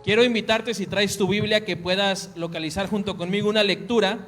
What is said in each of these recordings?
quiero invitarte, si traes tu Biblia, que puedas localizar junto conmigo una lectura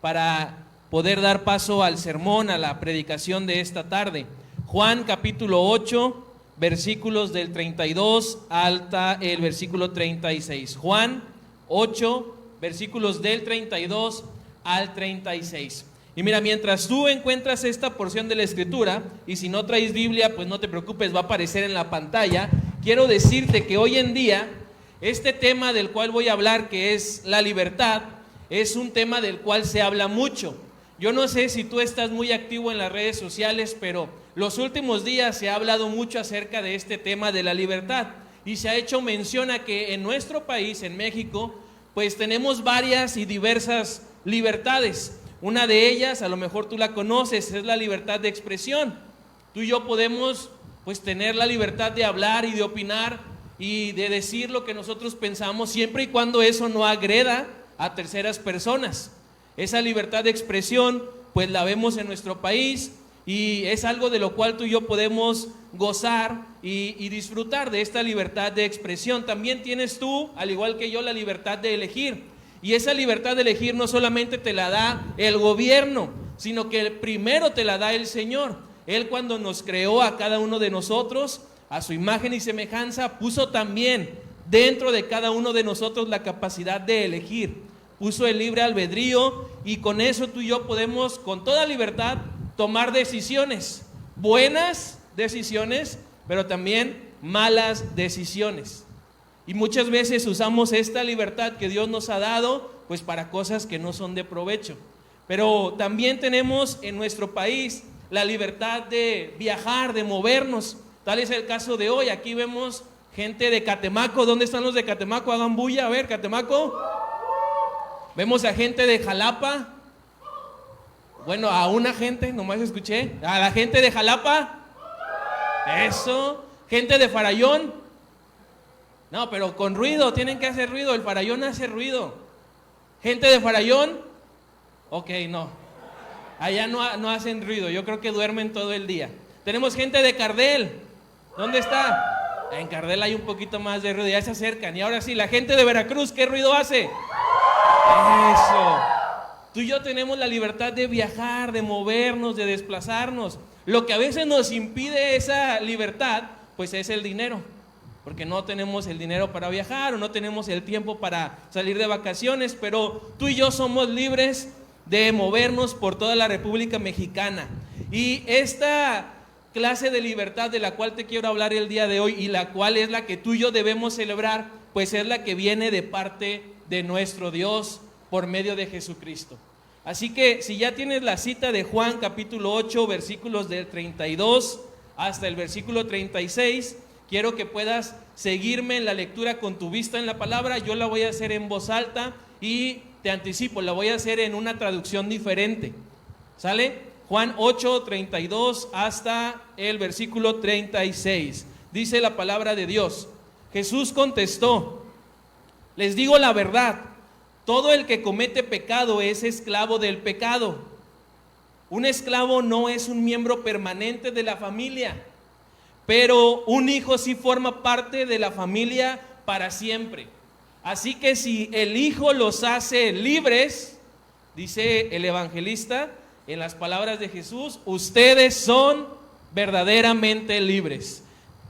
para poder dar paso al sermón, a la predicación de esta tarde. Juan capítulo 8, versículos del 32 hasta el versículo 36. Juan 8, versículos del 32 al 36. Y mira, mientras tú encuentras esta porción de la escritura, y si no traes Biblia, pues no te preocupes, va a aparecer en la pantalla. Quiero decirte que hoy en día, este tema del cual voy a hablar, que es la libertad, es un tema del cual se habla mucho. Yo no sé si tú estás muy activo en las redes sociales, pero los últimos días se ha hablado mucho acerca de este tema de la libertad, y se ha hecho mención a que en nuestro país, en México, pues tenemos varias y diversas libertades. Una de ellas, a lo mejor tú la conoces, es la libertad de expresión. Tú y yo podemos pues tener la libertad de hablar y de opinar y de decir lo que nosotros pensamos, siempre y cuando eso no agreda a terceras personas. Esa libertad de expresión pues la vemos en nuestro país y es algo de lo cual tú y yo podemos gozar y disfrutar de esta libertad de expresión. También tienes tú, al igual que yo, la libertad de elegir. Y esa libertad de elegir no solamente te la da el gobierno, sino que primero te la da el Señor. Él, cuando nos creó a cada uno de nosotros, a su imagen y semejanza, puso también dentro de cada uno de nosotros la capacidad de elegir. Puso el libre albedrío, y con eso tú y yo podemos con toda libertad tomar decisiones, buenas decisiones, pero también malas decisiones. Y muchas veces usamos esta libertad que Dios nos ha dado pues para cosas que no son de provecho. Pero también tenemos en nuestro país la libertad de viajar, de movernos. Tal es el caso de hoy. Aquí vemos gente de Catemaco. ¿Dónde están los de Catemaco? Hagan bulla, a ver, Catemaco. Vemos a gente de Jalapa. Bueno, a una gente, nomás escuché. A la gente de Jalapa. Eso. Gente de Farallón. No, pero con ruido, tienen que hacer ruido. El Farallón hace ruido. Gente de Farallón. Ok, no. Allá no hacen ruido. Yo creo que duermen todo el día. Tenemos gente de Cardel. ¿Dónde está? En Cardel hay un poquito más de ruido. Ya se acercan. Y ahora sí, la gente de Veracruz, ¿qué ruido hace? Eso. Tú y yo tenemos la libertad de viajar, de movernos, de desplazarnos. Lo que a veces nos impide esa libertad, pues es el dinero. Porque no tenemos el dinero para viajar o no tenemos el tiempo para salir de vacaciones, pero tú y yo somos libres de movernos por toda la República Mexicana. Y esta clase de libertad de la cual te quiero hablar el día de hoy, y la cual es la que tú y yo debemos celebrar, pues es la que viene de parte de nuestro Dios por medio de Jesucristo. Así que si ya tienes la cita de Juan capítulo 8, versículos del 32 hasta el versículo 36, quiero que puedas seguirme en la lectura con tu vista en la palabra. Yo la voy a hacer en voz alta y te anticipo, la voy a hacer en una traducción diferente. ¿Sale? Juan 8, 32 hasta el versículo 36. Dice la palabra de Dios. Jesús contestó: les digo la verdad, todo el que comete pecado es esclavo del pecado. Un esclavo no es un miembro permanente de la familia, pero un hijo sí forma parte de la familia para siempre. Así que si el Hijo los hace libres, dice el evangelista, en las palabras de Jesús, ustedes son verdaderamente libres.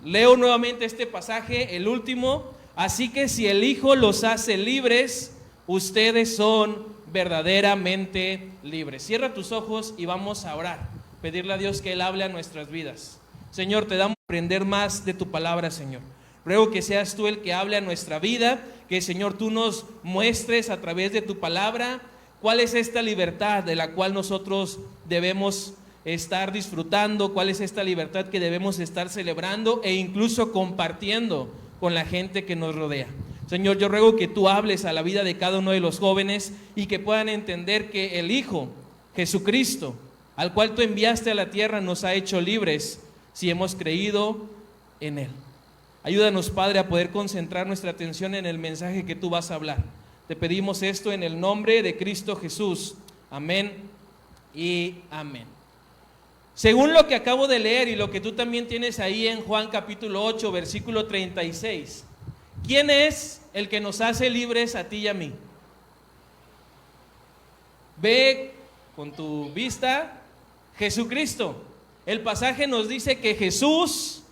Leo nuevamente este pasaje, el último. Así que si el Hijo los hace libres, ustedes son verdaderamente libres. Cierra tus ojos y vamos a orar, pedirle a Dios que Él hable a nuestras vidas. Señor, te damos a aprender más de tu palabra, Señor. Ruego que seas tú el que hable a nuestra vida, que, Señor, tú nos muestres a través de tu palabra cuál es esta libertad de la cual nosotros debemos estar disfrutando, cuál es esta libertad que debemos estar celebrando e incluso compartiendo con la gente que nos rodea. Señor, yo ruego que tú hables a la vida de cada uno de los jóvenes y que puedan entender que el Hijo, Jesucristo, al cual tú enviaste a la tierra, nos ha hecho libres si hemos creído en Él. Ayúdanos, Padre, a poder concentrar nuestra atención en el mensaje que tú vas a hablar. Te pedimos esto en el nombre de Cristo Jesús. Amén y amén. Según lo que acabo de leer y lo que tú también tienes ahí en Juan capítulo 8, versículo 36, ¿Quién es el que nos hace libres a ti y a mí? Ve con tu vista, Jesucristo. El pasaje nos dice que Jesús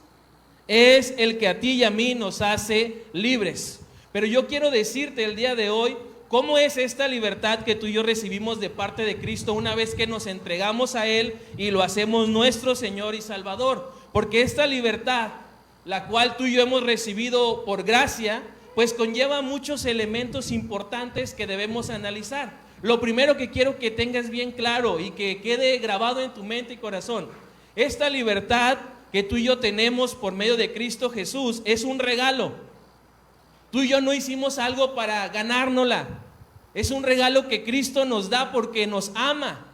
es el que a ti y a mí nos hace libres. Pero yo quiero decirte el día de hoy, ¿cómo es esta libertad que tú y yo recibimos de parte de Cristo una vez que nos entregamos a Él y lo hacemos nuestro Señor y Salvador? Porque esta libertad, la cual tú y yo hemos recibido por gracia, pues conlleva muchos elementos importantes que debemos analizar. Lo primero que quiero que tengas bien claro y que quede grabado en tu mente y corazón: esta libertad que tú y yo tenemos por medio de Cristo Jesús es un regalo. Tú y yo no hicimos algo para ganárnosla. Es un regalo que Cristo nos da porque nos ama.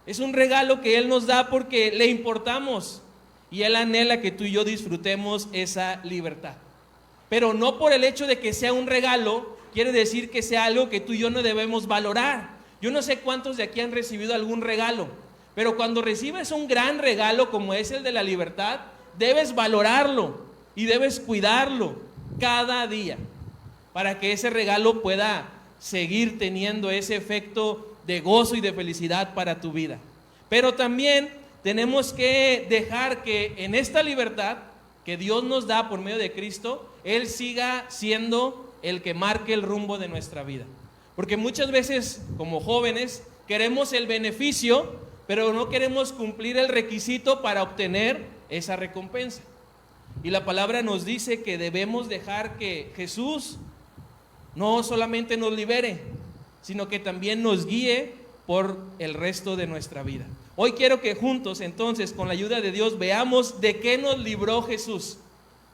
Es un regalo que Él nos da porque le importamos. Y Él anhela que tú y yo disfrutemos esa libertad. Pero no por el hecho de que sea un regalo, quiere decir que sea algo que tú y yo no debemos valorar. Yo no sé cuántos de aquí han recibido algún regalo, pero cuando recibes un gran regalo como es el de la libertad, debes valorarlo y debes cuidarlo cada día para que ese regalo pueda seguir teniendo ese efecto de gozo y de felicidad para tu vida. Pero también tenemos que dejar que en esta libertad que Dios nos da por medio de Cristo, Él siga siendo el que marque el rumbo de nuestra vida. Porque muchas veces como jóvenes queremos el beneficio, pero no queremos cumplir el requisito para obtener esa recompensa. Y la palabra nos dice que debemos dejar que Jesús no solamente nos libere, sino que también nos guíe por el resto de nuestra vida. Hoy quiero que juntos, entonces, con la ayuda de Dios, veamos de qué nos libró Jesús,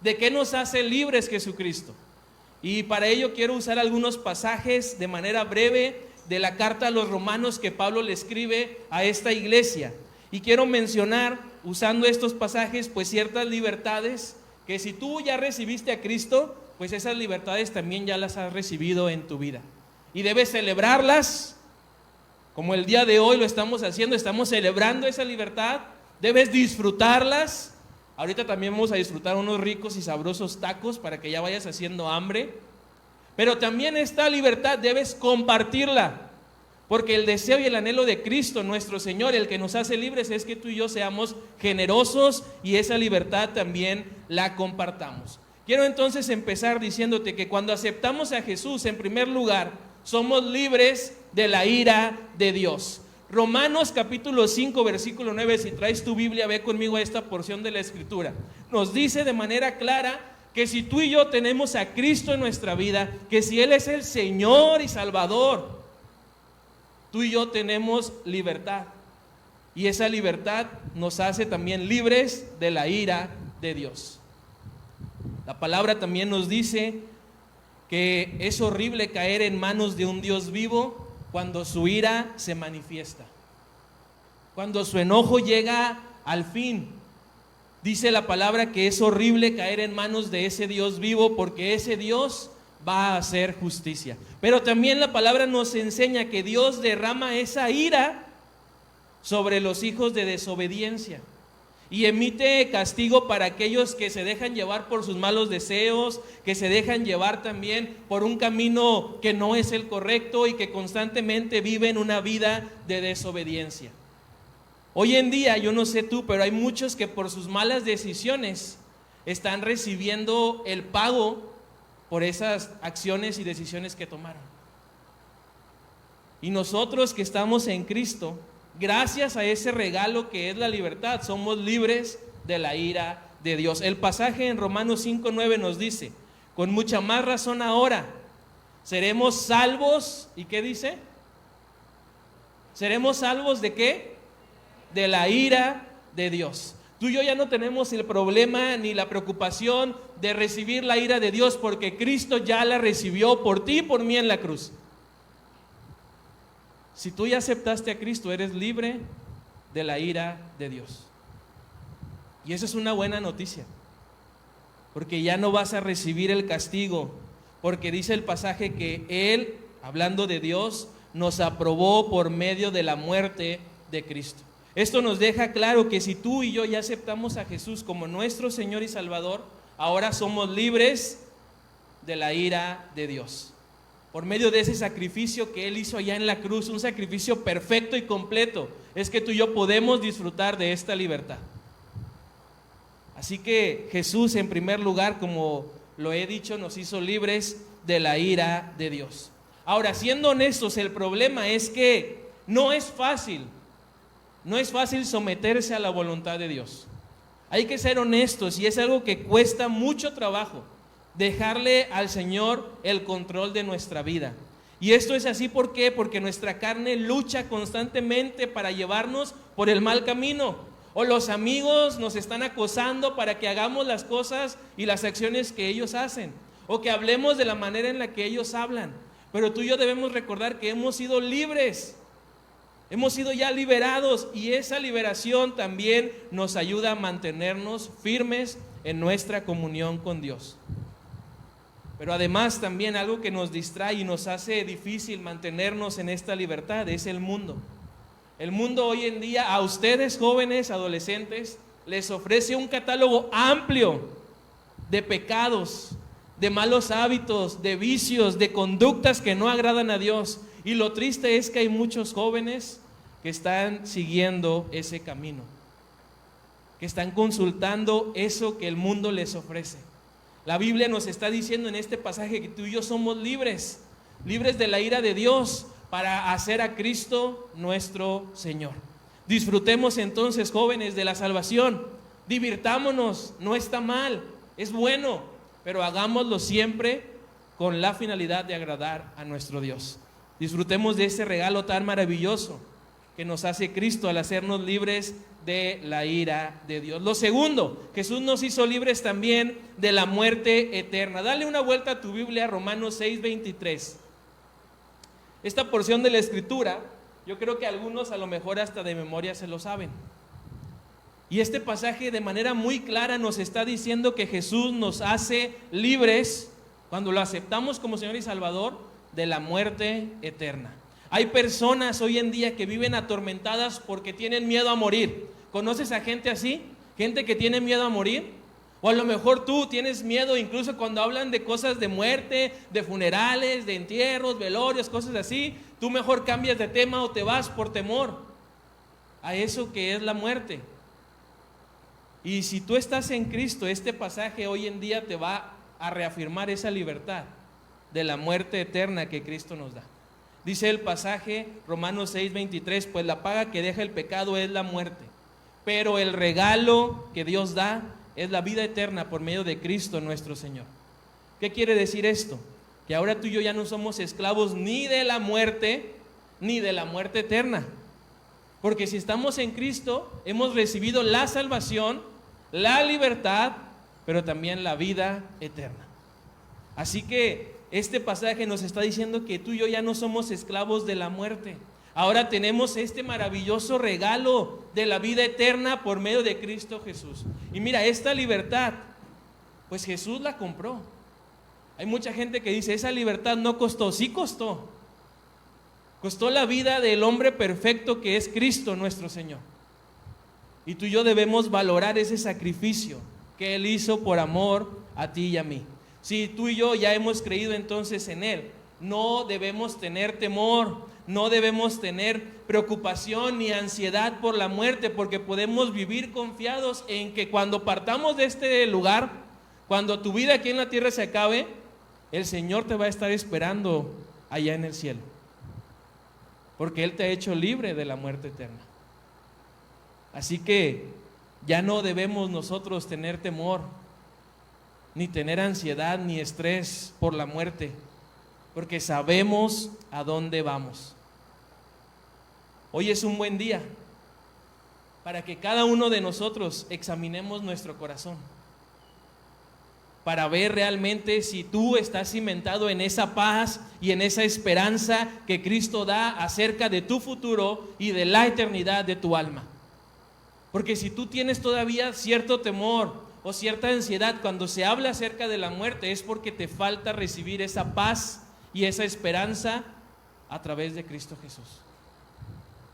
de qué nos hace libres Jesucristo. Y para ello quiero usar algunos pasajes de manera breve de la carta a los romanos que Pablo le escribe a esta iglesia. Y quiero mencionar, usando estos pasajes, pues ciertas libertades que si tú ya recibiste a Cristo, pues esas libertades también ya las has recibido en tu vida. Y debes celebrarlas, como el día de hoy lo estamos haciendo, estamos celebrando esa libertad. Debes disfrutarlas. Ahorita también vamos a disfrutar unos ricos y sabrosos tacos para que ya vayas haciendo hambre. Pero también esta libertad debes compartirla, porque el deseo y el anhelo de Cristo, nuestro Señor, el que nos hace libres, es que tú y yo seamos generosos y esa libertad también la compartamos. Quiero entonces empezar diciéndote que cuando aceptamos a Jesús, en primer lugar, somos libres de la ira de Dios. Romanos capítulo 5, versículo 9, si traes tu Biblia, ve conmigo a esta porción de la Escritura. Nos dice de manera clara que si tú y yo tenemos a Cristo en nuestra vida, que si Él es el Señor y Salvador, tú y yo tenemos libertad. Y esa libertad nos hace también libres de la ira de Dios. La palabra también nos dice que es horrible caer en manos de un Dios vivo cuando su ira se manifiesta, cuando su enojo llega al fin. Dice la palabra que es horrible caer en manos de ese Dios vivo, porque ese Dios va a hacer justicia. Pero también la palabra nos enseña que Dios derrama esa ira sobre los hijos de desobediencia y emite castigo para aquellos que se dejan llevar por sus malos deseos, que se dejan llevar también por un camino que no es el correcto y que constantemente viven una vida de desobediencia. Hoy en día, yo no sé tú, pero hay muchos que por sus malas decisiones están recibiendo el pago por esas acciones y decisiones que tomaron. Y nosotros que estamos en Cristo, gracias a ese regalo que es la libertad, somos libres de la ira de Dios. El pasaje en Romanos 5:9 nos dice: con mucha más razón ahora seremos salvos. ¿Y qué dice? ¿Seremos salvos de qué? De la ira de Dios. Tú y yo ya no tenemos el problema ni la preocupación de recibir la ira de Dios, porque Cristo ya la recibió por ti y por mí en la cruz. Si tú ya aceptaste a Cristo, eres libre de la ira de Dios. Y eso es una buena noticia, porque ya no vas a recibir el castigo, porque dice el pasaje que Él, hablando de Dios, nos aprobó por medio de la muerte de Cristo. Esto nos deja claro que si tú y yo ya aceptamos a Jesús como nuestro Señor y Salvador, ahora somos libres de la ira de Dios. Por medio de ese sacrificio que Él hizo allá en la cruz, un sacrificio perfecto y completo, es que tú y yo podemos disfrutar de esta libertad. Así que Jesús, en primer lugar, como lo he dicho, nos hizo libres de la ira de Dios. Ahora, siendo honestos, el problema es que no es fácil someterse a la voluntad de Dios. Hay que ser honestos y es algo que cuesta mucho trabajo, dejarle al Señor el control de nuestra vida. Y esto es así, ¿por qué? Porque nuestra carne lucha constantemente para llevarnos por el mal camino. O los amigos nos están acosando para que hagamos las cosas y las acciones que ellos hacen, o que hablemos de la manera en la que ellos hablan. Pero tú y yo debemos recordar que hemos sido libres, hemos sido ya liberados, y esa liberación también nos ayuda a mantenernos firmes en nuestra comunión con Dios. Pero además también algo que nos distrae y nos hace difícil mantenernos en esta libertad es el mundo. El mundo hoy en día a ustedes, jóvenes, adolescentes, les ofrece un catálogo amplio de pecados, de malos hábitos, de vicios, de conductas que no agradan a Dios. Y lo triste es que hay muchos jóvenes que están siguiendo ese camino, que están consultando eso que el mundo les ofrece. La Biblia nos está diciendo en este pasaje que tú y yo somos libres de la ira de Dios, para hacer a Cristo nuestro Señor. Disfrutemos entonces, jóvenes, de la salvación. Divirtámonos, no está mal, es bueno, pero hagámoslo siempre con la finalidad de agradar a nuestro Dios. Disfrutemos de ese regalo tan maravilloso que nos hace Cristo al hacernos libres de la ira de Dios. Lo segundo, Jesús nos hizo libres también de la muerte eterna. Dale una vuelta a tu Biblia, Romanos 6:23. Esta porción de la Escritura, yo creo que algunos a lo mejor hasta de memoria se lo saben. Y este pasaje de manera muy clara nos está diciendo que Jesús nos hace libres, cuando lo aceptamos como Señor y Salvador, de la muerte eterna. Hay personas hoy en día que viven atormentadas porque tienen miedo a morir. ¿Conoces a gente así? Gente que tiene miedo a morir. O a lo mejor tú tienes miedo incluso cuando hablan de cosas de muerte, de funerales, de entierros, velorios, cosas así. Tú mejor cambias de tema o te vas por temor a eso que es la muerte. Y si tú estás en Cristo, este pasaje hoy en día te va a reafirmar esa libertad de la muerte eterna que Cristo nos da. Dice el pasaje, Romanos 6:23, pues la paga que deja el pecado es la muerte, pero el regalo que Dios da es la vida eterna por medio de Cristo nuestro Señor. ¿Qué quiere decir esto? Que ahora tú y yo ya no somos esclavos ni de la muerte, ni de la muerte eterna. Porque si estamos en Cristo, hemos recibido la salvación, la libertad, pero también la vida eterna. Así que este pasaje nos está diciendo que tú y yo ya no somos esclavos de la muerte. Ahora tenemos este maravilloso regalo de la vida eterna por medio de Cristo Jesús. Y mira, esta libertad, pues Jesús la compró. Hay mucha gente que dice, esa libertad no costó. Sí costó. Costó la vida del hombre perfecto que es Cristo nuestro Señor. Y tú y yo debemos valorar ese sacrificio que Él hizo por amor a ti y a mí. Si tú y yo ya hemos creído entonces en Él, no debemos tener temor, no debemos tener preocupación ni ansiedad por la muerte, porque podemos vivir confiados en que cuando partamos de este lugar, cuando tu vida aquí en la tierra se acabe, el Señor te va a estar esperando allá en el cielo, porque Él te ha hecho libre de la muerte eterna. Así que ya no debemos nosotros tener temor, ni tener ansiedad, ni estrés por la muerte, porque sabemos a dónde vamos. Hoy es un buen día para que cada uno de nosotros examinemos nuestro corazón, para ver realmente si tú estás cimentado en esa paz y en esa esperanza que Cristo da acerca de tu futuro y de la eternidad de tu alma. Porque si tú tienes todavía cierto temor o cierta ansiedad cuando se habla acerca de la muerte, es porque te falta recibir esa paz y esa esperanza a través de Cristo Jesús.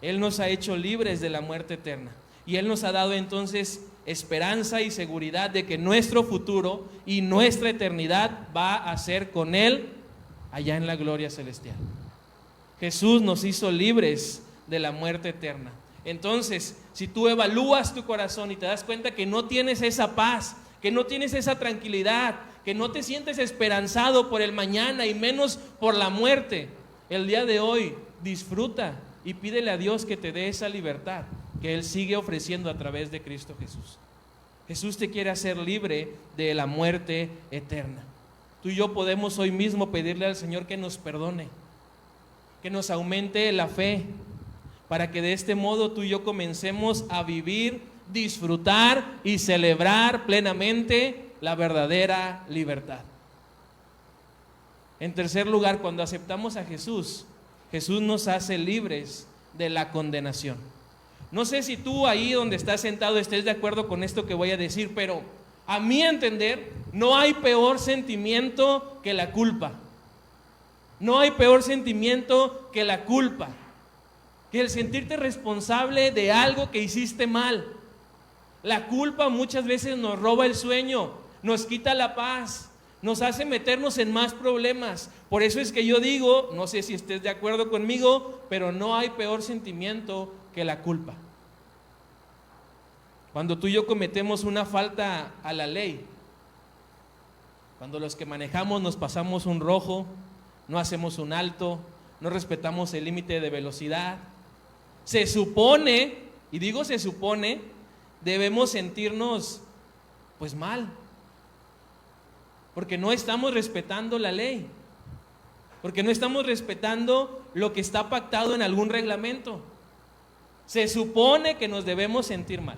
Él nos ha hecho libres de la muerte eterna y Él nos ha dado entonces esperanza y seguridad de que nuestro futuro y nuestra eternidad va a ser con Él allá en la gloria celestial. Jesús nos hizo libres de la muerte eterna. Entonces, si tú evalúas tu corazón y te das cuenta que no tienes esa paz, que no tienes esa tranquilidad, que no te sientes esperanzado por el mañana y menos por la muerte, el día de hoy disfruta y pídele a Dios que te dé esa libertad que Él sigue ofreciendo a través de Cristo Jesús. Jesús te quiere hacer libre de la muerte eterna. Tú y yo podemos hoy mismo pedirle al Señor que nos perdone, que nos aumente la fe, para que de este modo tú y yo comencemos a vivir, disfrutar y celebrar plenamente la verdadera libertad. En tercer lugar, cuando aceptamos a Jesús, Jesús nos hace libres de la condenación. No sé si tú ahí donde estás sentado estés de acuerdo con esto que voy a decir, pero a mi entender no hay peor sentimiento que la culpa. No hay peor sentimiento que la culpa, que el sentirte responsable de algo que hiciste mal. La culpa muchas veces nos roba el sueño, nos quita la paz, nos hace meternos en más problemas. Por eso es que yo digo, no sé si estés de acuerdo conmigo, pero no hay peor sentimiento que la culpa. Cuando tú y yo cometemos una falta a la ley, cuando los que manejamos nos pasamos un rojo, no hacemos un alto, no respetamos el límite de velocidad, se supone, y digo se supone, debemos sentirnos pues mal, porque no estamos respetando la ley, porque no estamos respetando lo que está pactado en algún reglamento. Se supone que nos debemos sentir mal.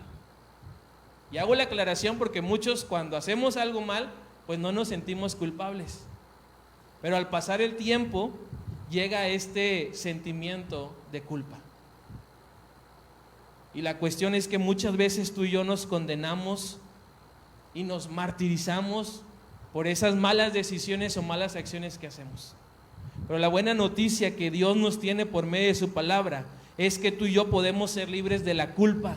Y hago la aclaración porque muchos cuando hacemos algo mal, pues no nos sentimos culpables. Pero al pasar el tiempo, llega este sentimiento de culpa. Y la cuestión es que muchas veces tú y yo nos condenamos y nos martirizamos por esas malas decisiones o malas acciones que hacemos. Pero la buena noticia que Dios nos tiene por medio de su palabra es que tú y yo podemos ser libres de la culpa,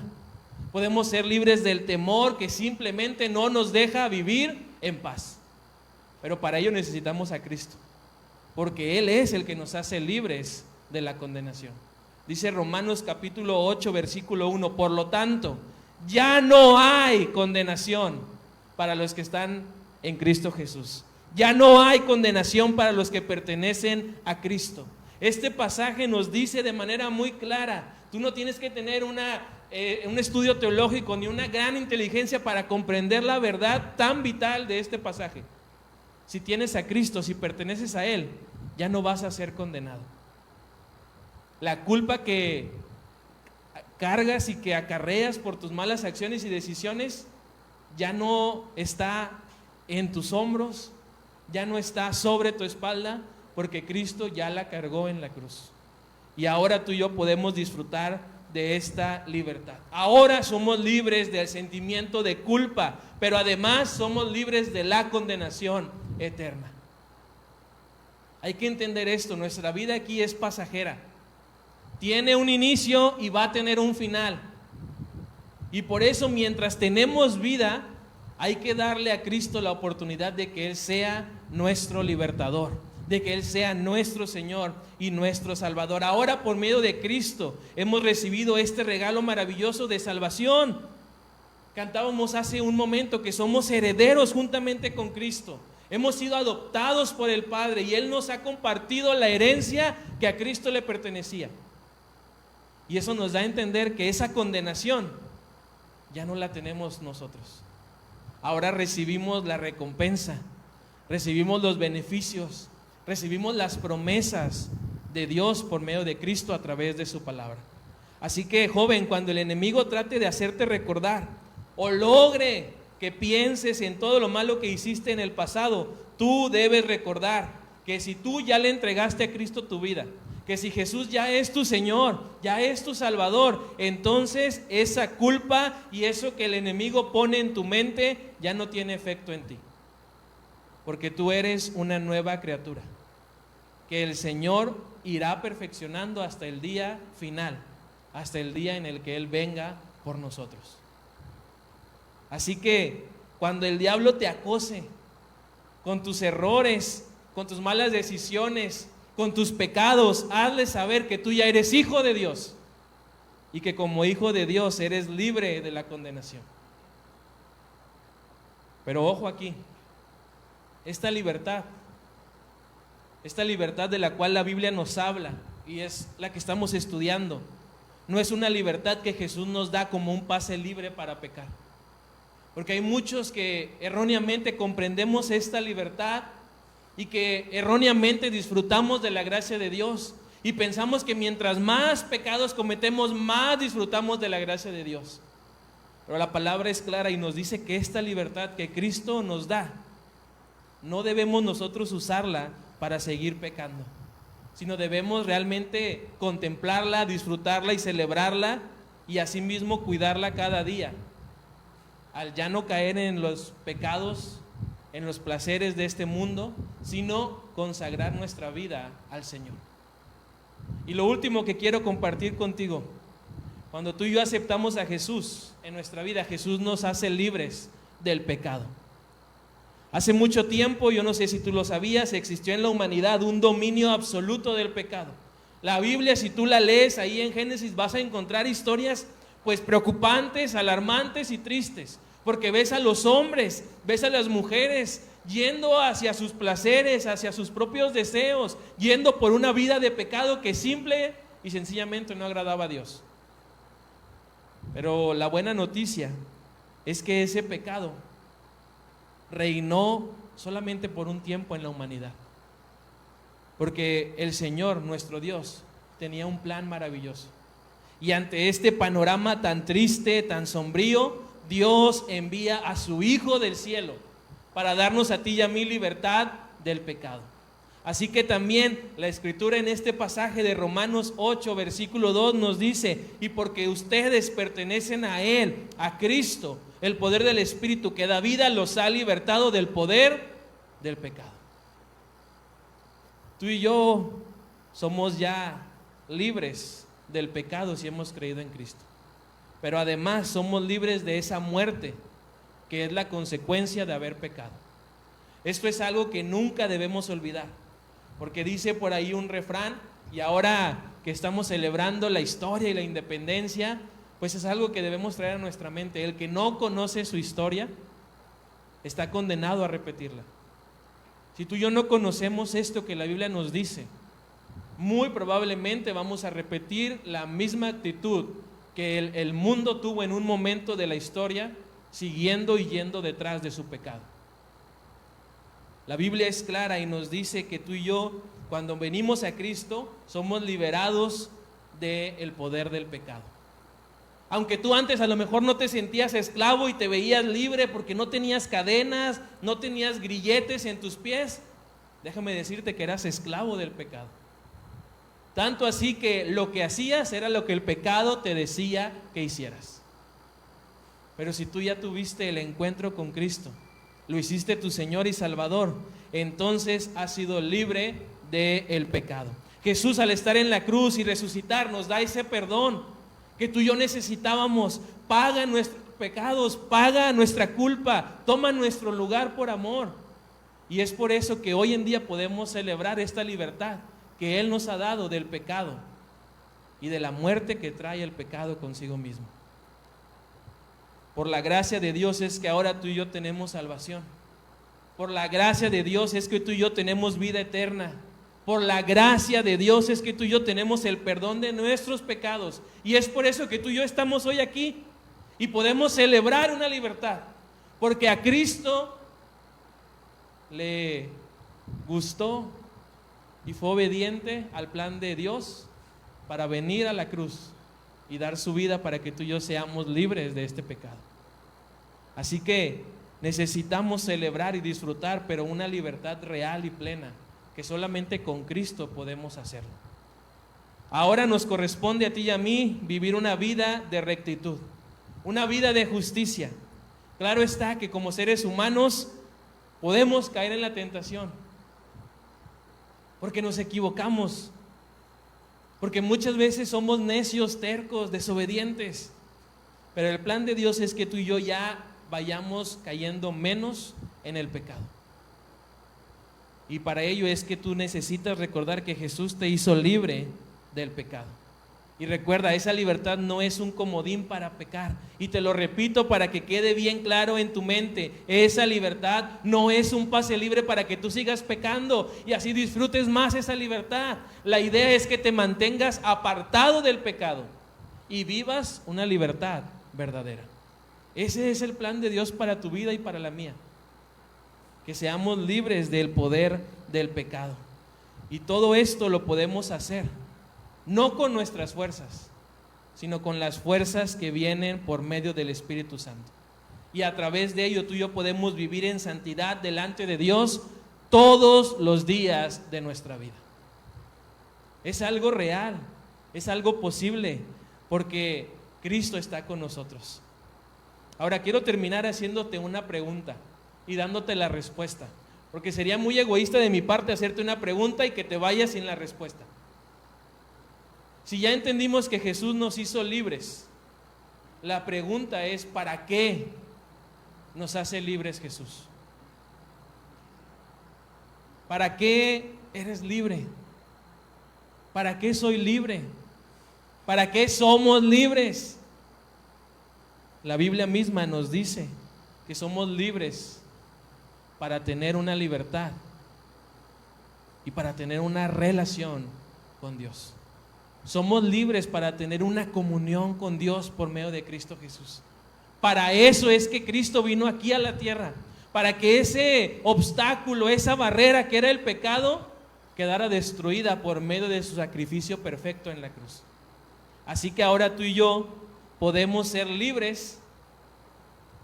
podemos ser libres del temor que simplemente no nos deja vivir en paz. Pero para ello necesitamos a Cristo, porque Él es el que nos hace libres de la condenación. Dice Romanos capítulo 8 versículo 1, por lo tanto, ya no hay condenación para los que están en Cristo Jesús. Ya no hay condenación para los que pertenecen a Cristo. Este pasaje nos dice de manera muy clara, tú no tienes que tener un estudio teológico ni una gran inteligencia para comprender la verdad tan vital de este pasaje. Si tienes a Cristo, si perteneces a Él, ya no vas a ser condenado. La culpa que cargas y que acarreas por tus malas acciones y decisiones ya no está en tus hombros, ya no está sobre tu espalda, porque Cristo ya la cargó en la cruz. Y ahora tú y yo podemos disfrutar de esta libertad. Ahora somos libres del sentimiento de culpa, pero además somos libres de la condenación eterna. Hay que entender esto, nuestra vida aquí es pasajera. Tiene un inicio y va a tener un final. Y por eso mientras tenemos vida, hay que darle a Cristo la oportunidad de que Él sea nuestro libertador, de que Él sea nuestro Señor y nuestro Salvador. Ahora por medio de Cristo hemos recibido este regalo maravilloso de salvación. Cantábamos hace un momento que somos herederos juntamente con Cristo. Hemos sido adoptados por el Padre y Él nos ha compartido la herencia que a Cristo le pertenecía. Y eso nos da a entender que esa condenación ya no la tenemos nosotros. Ahora recibimos la recompensa, recibimos los beneficios, recibimos las promesas de Dios por medio de Cristo a través de su palabra. Así que, joven, cuando el enemigo trate de hacerte recordar o logre que pienses en todo lo malo que hiciste en el pasado, tú debes recordar que si tú ya le entregaste a Cristo tu vida, que si Jesús ya es tu Señor, ya es tu Salvador, entonces esa culpa y eso que el enemigo pone en tu mente ya no tiene efecto en ti, porque tú eres una nueva criatura que el Señor irá perfeccionando hasta el día final, hasta el día en el que Él venga por nosotros. Así que cuando el diablo te acose con tus errores, con tus malas decisiones, con tus pecados, hazle saber que tú ya eres hijo de Dios y que como hijo de Dios eres libre de la condenación. Pero ojo aquí, esta libertad de la cual la Biblia nos habla y es la que estamos estudiando, no es una libertad que Jesús nos da como un pase libre para pecar. Porque hay muchos que erróneamente comprendemos esta libertad y que erróneamente disfrutamos de la gracia de Dios y pensamos que mientras más pecados cometemos, más disfrutamos de la gracia de Dios. Pero la palabra es clara y nos dice que esta libertad que Cristo nos da, no debemos nosotros usarla para seguir pecando, sino debemos realmente contemplarla, disfrutarla y celebrarla y asimismo cuidarla cada día, al ya no caer en los pecados, en los placeres de este mundo, sino consagrar nuestra vida al Señor. Y lo último que quiero compartir contigo, cuando tú y yo aceptamos a Jesús en nuestra vida, Jesús nos hace libres del pecado. Hace mucho tiempo, yo no sé si tú lo sabías, existió en la humanidad un dominio absoluto del pecado. La Biblia, si tú la lees ahí en Génesis, vas a encontrar historias pues preocupantes, alarmantes y tristes, porque ves a los hombres, ves a las mujeres yendo hacia sus placeres, hacia sus propios deseos, yendo por una vida de pecado que simple y sencillamente no agradaba a Dios. Pero la buena noticia es que ese pecado reinó solamente por un tiempo en la humanidad, porque el Señor, nuestro Dios, tenía un plan maravilloso. Y ante este panorama tan triste, tan sombrío, Dios envía a su Hijo del cielo para darnos a ti y a mí libertad del pecado. Así que también la Escritura en este pasaje de Romanos 8, versículo 2 nos dice: y porque ustedes pertenecen a Él, a Cristo, el poder del Espíritu que da vida los ha libertado del poder del pecado. Tú y yo somos ya libres del pecado si hemos creído en Cristo. Pero además somos libres de esa muerte que es la consecuencia de haber pecado. Esto es algo que nunca debemos olvidar, porque dice por ahí un refrán, y ahora que estamos celebrando la historia y la independencia, pues es algo que debemos traer a nuestra mente. El que no conoce su historia está condenado a repetirla. Si tú y yo no conocemos esto que la Biblia nos dice, muy probablemente vamos a repetir la misma actitud que el mundo tuvo en un momento de la historia, siguiendo y yendo detrás de su pecado. La Biblia es clara y nos dice que tú y yo, cuando venimos a Cristo, somos liberados del poder del pecado. Aunque tú antes a lo mejor no te sentías esclavo y te veías libre porque no tenías cadenas, no tenías grilletes en tus pies, déjame decirte que eras esclavo del pecado. Tanto así que lo que hacías era lo que el pecado te decía que hicieras. Pero si tú ya tuviste el encuentro con Cristo, lo hiciste tu Señor y Salvador, entonces has sido libre del pecado. Jesús, al estar en la cruz y resucitar, nos da ese perdón que tú y yo necesitábamos. Paga nuestros pecados, paga nuestra culpa, toma nuestro lugar por amor. Y es por eso que hoy en día podemos celebrar esta libertad que Él nos ha dado del pecado y de la muerte que trae el pecado consigo mismo. Por la gracia de Dios es que ahora tú y yo tenemos salvación. Por la gracia de Dios es que tú y yo tenemos vida eterna. Por la gracia de Dios es que tú y yo tenemos el perdón de nuestros pecados. Y es por eso que tú y yo estamos hoy aquí y podemos celebrar una libertad. Porque a Cristo le gustó y fue obediente al plan de Dios para venir a la cruz y dar su vida para que tú y yo seamos libres de este pecado. Así que necesitamos celebrar y disfrutar, pero una libertad real y plena, que solamente con Cristo podemos hacerlo. Ahora nos corresponde a ti y a mí vivir una vida de rectitud, una vida de justicia. Claro está que como seres humanos podemos caer en la tentación, porque nos equivocamos, porque muchas veces somos necios, tercos, desobedientes. Pero el plan de Dios es que tú y yo ya vayamos cayendo menos en el pecado. Y para ello es que tú necesitas recordar que Jesús te hizo libre del pecado. Y recuerda, esa libertad no es un comodín para pecar. Y te lo repito para que quede bien claro en tu mente, esa libertad no es un pase libre para que tú sigas pecando y así disfrutes más esa libertad. La idea es que te mantengas apartado del pecado y vivas una libertad verdadera. Ese es el plan de Dios para tu vida y para la mía. Que seamos libres del poder del pecado. Y todo esto lo podemos hacer no con nuestras fuerzas, sino con las fuerzas que vienen por medio del Espíritu Santo. Y a través de ello tú y yo podemos vivir en santidad delante de Dios todos los días de nuestra vida. Es algo real, es algo posible, porque Cristo está con nosotros. Ahora quiero terminar haciéndote una pregunta y dándote la respuesta, porque sería muy egoísta de mi parte hacerte una pregunta y que te vayas sin la respuesta. Si ya entendimos que Jesús nos hizo libres, la pregunta es: ¿para qué nos hace libres Jesús? ¿Para qué eres libre? ¿Para qué soy libre? ¿Para qué somos libres? La Biblia misma nos dice que somos libres para tener una libertad y para tener una relación con Dios. Somos libres para tener una comunión con Dios por medio de Cristo Jesús. Para eso es que Cristo vino aquí a la tierra, para que ese obstáculo, esa barrera que era el pecado, quedara destruida por medio de su sacrificio perfecto en la cruz. Así que ahora tú y yo podemos ser libres,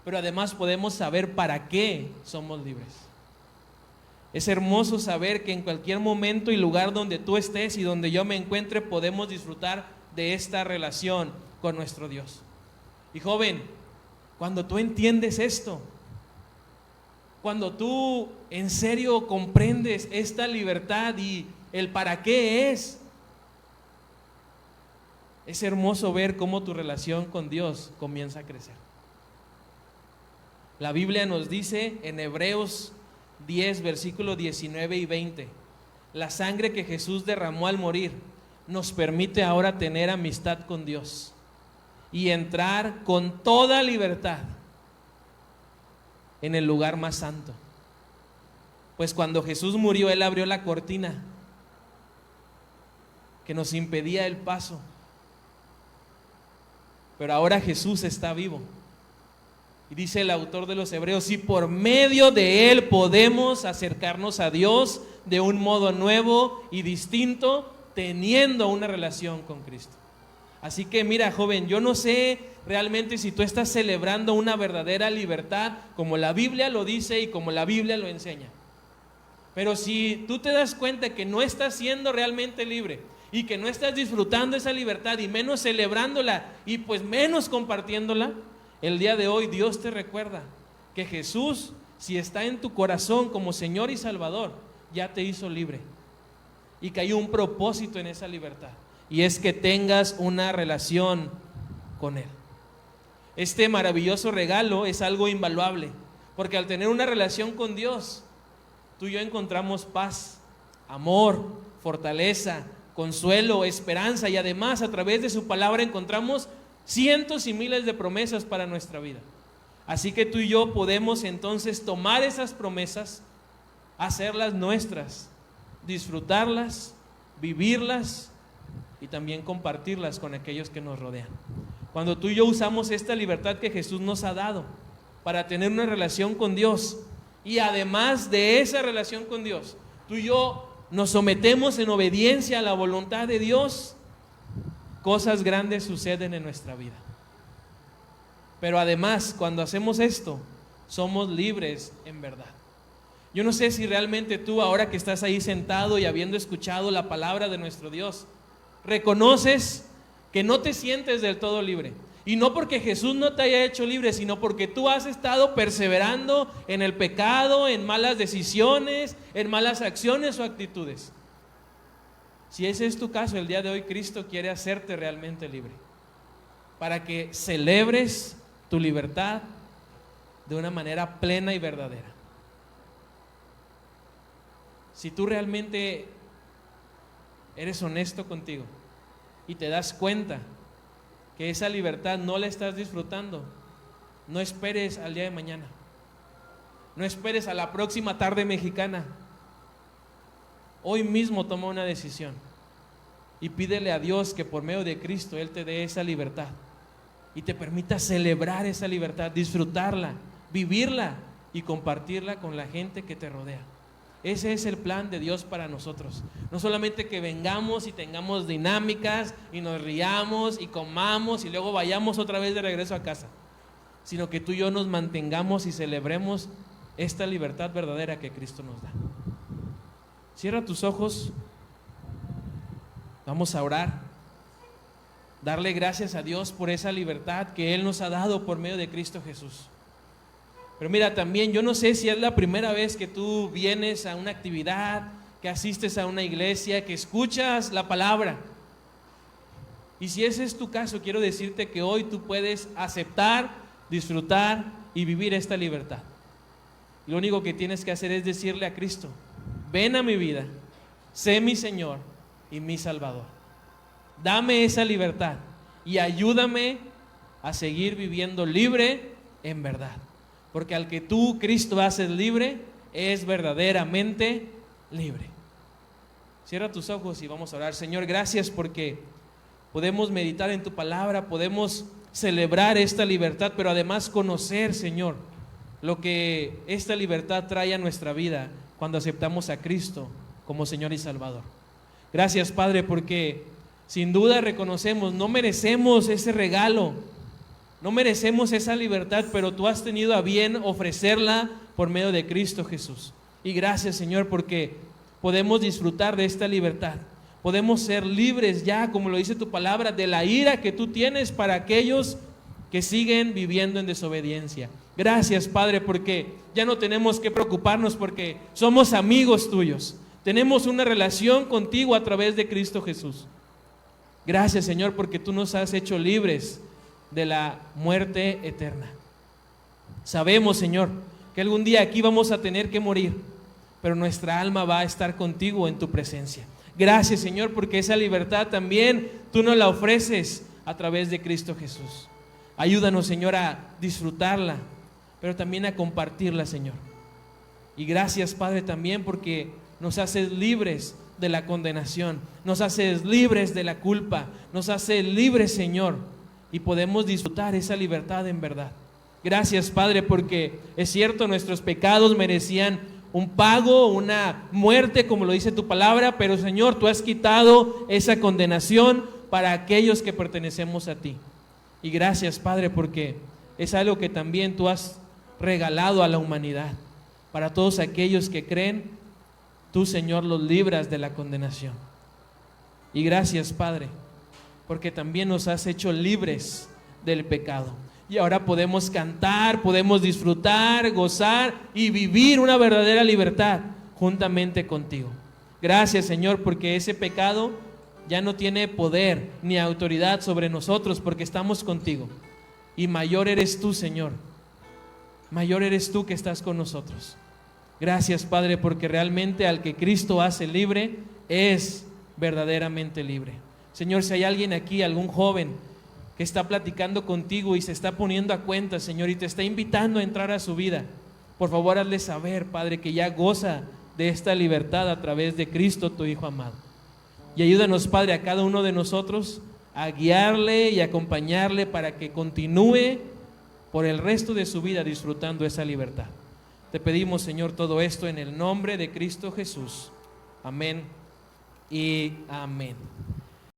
pero además podemos saber para qué somos libres. Es hermoso saber que en cualquier momento y lugar donde tú estés y donde yo me encuentre, podemos disfrutar de esta relación con nuestro Dios. Y joven, cuando tú entiendes esto, cuando tú en serio comprendes esta libertad y el para qué es hermoso ver cómo tu relación con Dios comienza a crecer. La Biblia nos dice en Hebreos 10, versículos 19 y 20, la sangre que Jesús derramó al morir nos permite ahora tener amistad con Dios y entrar con toda libertad en el lugar más santo. Pues cuando Jesús murió, Él abrió la cortina que nos impedía el paso. Pero ahora Jesús está vivo. Y dice el autor de los Hebreos, y por medio de Él podemos acercarnos a Dios de un modo nuevo y distinto, teniendo una relación con Cristo. Así que mira, joven, yo no sé realmente si tú estás celebrando una verdadera libertad como la Biblia lo dice y como la Biblia lo enseña. Pero si tú te das cuenta que no estás siendo realmente libre y que no estás disfrutando esa libertad y menos celebrándola y pues menos compartiéndola, el día de hoy Dios te recuerda que Jesús, si está en tu corazón como Señor y Salvador, ya te hizo libre y que hay un propósito en esa libertad, y es que tengas una relación con Él. Este maravilloso regalo es algo invaluable, porque al tener una relación con Dios, tú y yo encontramos paz, amor, fortaleza, consuelo, esperanza, y además a través de su palabra encontramos cientos y miles de promesas para nuestra vida. Así que tú y yo podemos entonces tomar esas promesas, hacerlas nuestras, disfrutarlas, vivirlas y también compartirlas con aquellos que nos rodean. Cuando tú y yo usamos esta libertad que Jesús nos ha dado para tener una relación con Dios, y además de esa relación con Dios, tú y yo nos sometemos en obediencia a la voluntad de Dios, cosas grandes suceden en nuestra vida. Pero además, cuando hacemos esto, somos libres en verdad. Yo no sé si realmente tú, ahora que estás ahí sentado y habiendo escuchado la palabra de nuestro Dios, reconoces que no te sientes del todo libre. Y no porque Jesús no te haya hecho libre, sino porque tú has estado perseverando en el pecado, en malas decisiones, en malas acciones o actitudes. Si ese es tu caso, el día de hoy Cristo quiere hacerte realmente libre, para que celebres tu libertad de una manera plena y verdadera. Si tú realmente eres honesto contigo y te das cuenta que esa libertad no la estás disfrutando, no esperes al día de mañana, no esperes a la próxima tarde mexicana. Hoy mismo toma una decisión y pídele a Dios que por medio de Cristo Él te dé esa libertad y te permita celebrar esa libertad, disfrutarla, vivirla y compartirla con la gente que te rodea. Ese es el plan de Dios para nosotros. No solamente que vengamos y tengamos dinámicas y nos riamos y comamos y luego vayamos otra vez de regreso a casa, sino que tú y yo nos mantengamos y celebremos esta libertad verdadera que Cristo nos da. Cierra tus ojos, vamos a orar, darle gracias a Dios por esa libertad que Él nos ha dado por medio de Cristo Jesús. Pero mira, también yo no sé si es la primera vez que tú vienes a una actividad, que asistes a una iglesia, que escuchas la palabra. Y si ese es tu caso, quiero decirte que hoy tú puedes aceptar, disfrutar y vivir esta libertad. Lo único que tienes que hacer es decirle a Cristo: ven a mi vida, sé mi Señor y mi Salvador. Dame esa libertad y ayúdame a seguir viviendo libre en verdad. Porque al que tú, Cristo, haces libre, es verdaderamente libre. Cierra tus ojos y vamos a orar. Señor, gracias porque podemos meditar en tu palabra, podemos celebrar esta libertad, pero además conocer, Señor, lo que esta libertad trae a nuestra vida cuando aceptamos a Cristo como Señor y Salvador. Gracias, Padre, porque sin duda reconocemos, no merecemos ese regalo, no merecemos esa libertad, pero tú has tenido a bien ofrecerla por medio de Cristo Jesús. Y gracias, Señor, porque podemos disfrutar de esta libertad. Podemos ser libres ya, como lo dice tu palabra, de la ira que tú tienes para aquellos que siguen viviendo en desobediencia. Gracias, Padre, porque ya no tenemos que preocuparnos porque somos amigos tuyos. Tenemos una relación contigo a través de Cristo Jesús. Gracias, Señor, porque tú nos has hecho libres de la muerte eterna. Sabemos, Señor, que algún día aquí vamos a tener que morir, pero nuestra alma va a estar contigo en tu presencia. Gracias, Señor, porque esa libertad también tú nos la ofreces a través de Cristo Jesús. Ayúdanos, Señor, a disfrutarla, pero también a compartirla, Señor. Y gracias, Padre, también porque nos haces libres de la condenación, nos haces libres de la culpa, nos haces libres, Señor, y podemos disfrutar esa libertad en verdad. Gracias, Padre, porque es cierto, nuestros pecados merecían un pago, una muerte, como lo dice tu palabra, pero, Señor, tú has quitado esa condenación para aquellos que pertenecemos a ti. Y gracias, Padre, porque es algo que también tú has regalado a la humanidad. Para todos aquellos que creen, tú, Señor, los libras de la condenación. Y gracias, Padre, porque también nos has hecho libres del pecado. Y ahora podemos cantar, podemos disfrutar, gozar y vivir una verdadera libertad juntamente contigo. Gracias, Señor, porque ese pecado ya no tiene poder ni autoridad sobre nosotros porque estamos contigo. Y mayor eres tú, Señor. Mayor eres tú que estás con nosotros. Gracias, Padre, porque realmente al que Cristo hace libre es verdaderamente libre. Señor, si hay alguien aquí, algún joven que está platicando contigo y se está poniendo a cuenta, Señor, y te está invitando a entrar a su vida, por favor, hazle saber, Padre, que ya goza de esta libertad a través de Cristo, tu Hijo amado. Y ayúdanos, Padre, a cada uno de nosotros a guiarle y acompañarle para que continúe por el resto de su vida disfrutando esa libertad. Te pedimos, Señor, todo esto en el nombre de Cristo Jesús. Amén y amén.